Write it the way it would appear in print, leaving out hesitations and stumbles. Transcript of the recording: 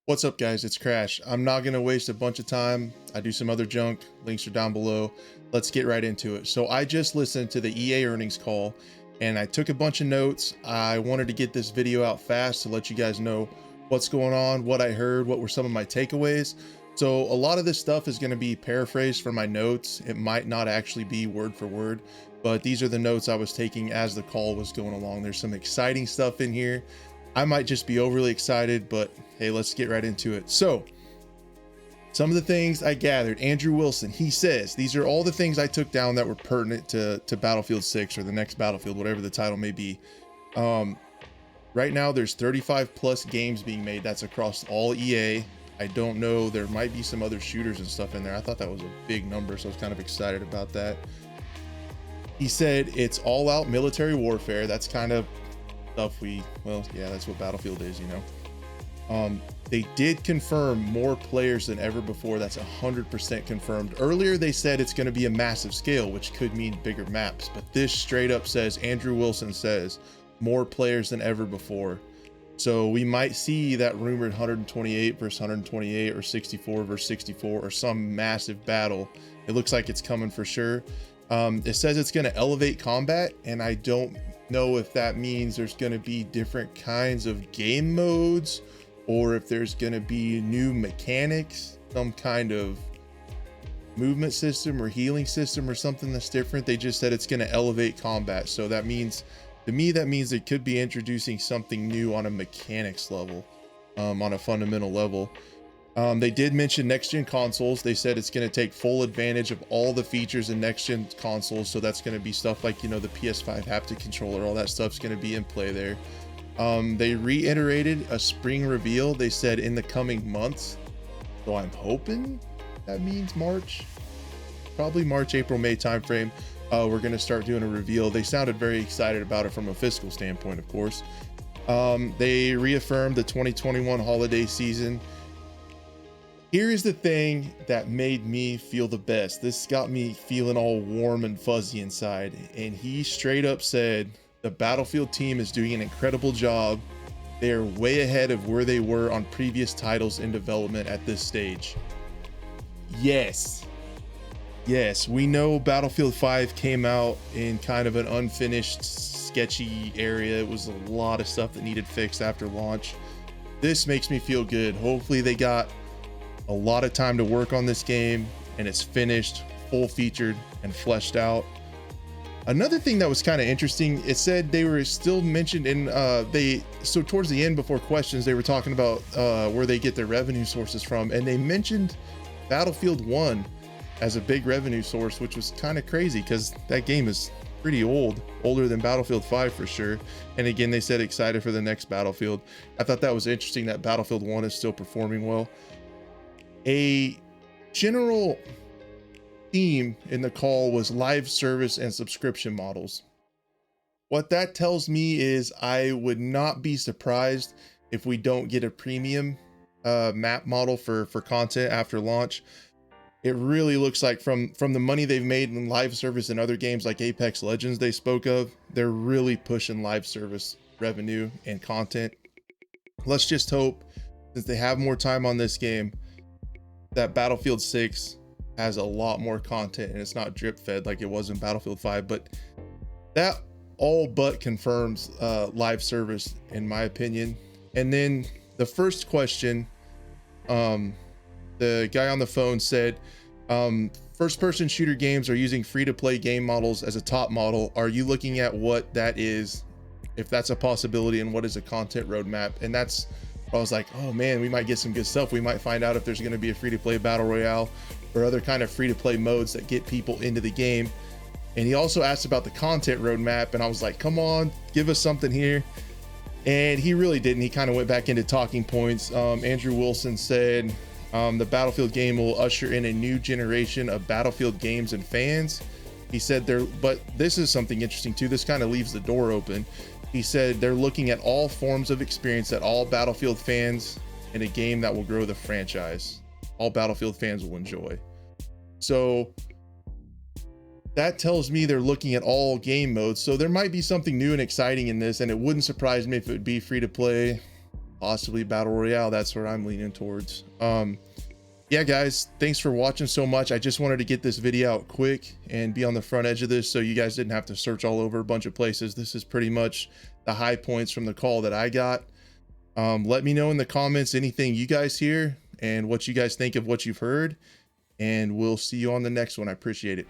What's up, guys? It's Crash. I'm not going to waste a bunch of time. I do some other junk. Links are down below. Let's get right into it. So I just listened to the EA earnings call and I took a bunch of notes. I wanted to get this video out fast to let you guys know what's going on, what I heard, what were some of my takeaways. So a lot of this stuff is going to be paraphrased from my notes. It might not actually be word for word, but these are the notes I was taking as the call was going along. There's some exciting stuff in here. I might just be overly excited, but hey, let's get right into it. So some of the things I gathered, Andrew Wilson, he says, these are all the things I took down that were pertinent to Battlefield 6 or the next Battlefield, whatever the title may be. Right now there's 35 plus games being made. That's across all EA. I don't know. There might be some other shooters and stuff in there. I thought that was a big number, so I was kind of excited about that. He said it's all out military warfare. That's kind of stuff that's what Battlefield is, you know. They did confirm more players than ever before. That's 100% confirmed. Earlier they said it's going to be a massive scale, which could mean bigger maps, but this straight up says, Andrew Wilson says, more players than ever before. So we might see that rumored 128 versus 128 or 64 versus 64 or some massive battle. It looks like it's coming for sure. It says it's going to elevate combat, and I don't know if that means there's going to be different kinds of game modes or if there's going to be new mechanics, some kind of movement system or healing system or something that's different. They just said it's going to elevate combat. So that means, to me, that means it could be introducing something new on a mechanics level, on a fundamental level. They did mention next-gen consoles. They said it's going to take full advantage of all the features in next-gen consoles. So that's going to be stuff like, you know, the PS5 haptic controller, all that stuff's going to be in play there. They reiterated a spring reveal. They said in the coming months. So I'm hoping that means March, probably March, April, May timeframe. We're going to start doing a reveal. They sounded very excited about it from a fiscal standpoint, of course. They reaffirmed the 2021 holiday season. Here is the thing that made me feel the best. This got me feeling all warm and fuzzy inside. And he straight up said, the Battlefield team is doing an incredible job. They are way ahead of where they were on previous titles in development at this stage. Yes, we know Battlefield 5 came out in kind of an unfinished, sketchy area. It was a lot of stuff that needed fixed after launch. This makes me feel good. Hopefully they got a lot of time to work on this game and it's finished, full featured and fleshed out. Another thing that was kind of interesting, it said they were still mentioned in so towards the end before questions, they were talking about where they get their revenue sources from, and they mentioned Battlefield 1 as a big revenue source, which was kind of crazy because that game is pretty older than Battlefield 5 for sure. And again, they said excited for the next Battlefield. I thought that was interesting that Battlefield 1 is still performing well. A general theme in the call was live service and subscription models. What that tells me is I would not be surprised if we don't get a premium map model for content after launch. It really looks like from the money they've made in live service and other games like Apex Legends they spoke of, they're really pushing live service revenue and content. Let's just hope, since they have more time on this game, that Battlefield 6 has a lot more content and it's not drip fed like it was in Battlefield 5, but that all but confirms live service in my opinion. And then the first question, the guy on the phone said, first person shooter games are using free to play game models as a top model. Are you looking at what that is, if that's a possibility, and what is a content roadmap? And that's, I was like, oh man, we might get some good stuff. We might find out if there's going to be a free to play battle royale or other kind of free to play modes that get people into the game. And he also asked about the content roadmap, and I was like, come on, give us something here. And he really didn't. He kind of went back into talking points. Andrew Wilson said the Battlefield game will usher in a new generation of Battlefield games and fans. He said but this is something interesting too. This kind of leaves the door open. He said they're looking at all forms of experience that all Battlefield fans in a game that will grow the franchise. All Battlefield fans will enjoy. So that tells me they're looking at all game modes. So there might be something new and exciting in this, and it wouldn't surprise me if it would be free to play. possibly battle royale. That's where I'm leaning towards. Yeah, guys, thanks for watching so much. I just wanted to get this video out quick and be on the front edge of this so you guys didn't have to search all over a bunch of places. This is pretty much the high points from the call that I got. Let me know in the comments anything you guys hear and what you guys think of what you've heard, and we'll see you on the next one. I appreciate it.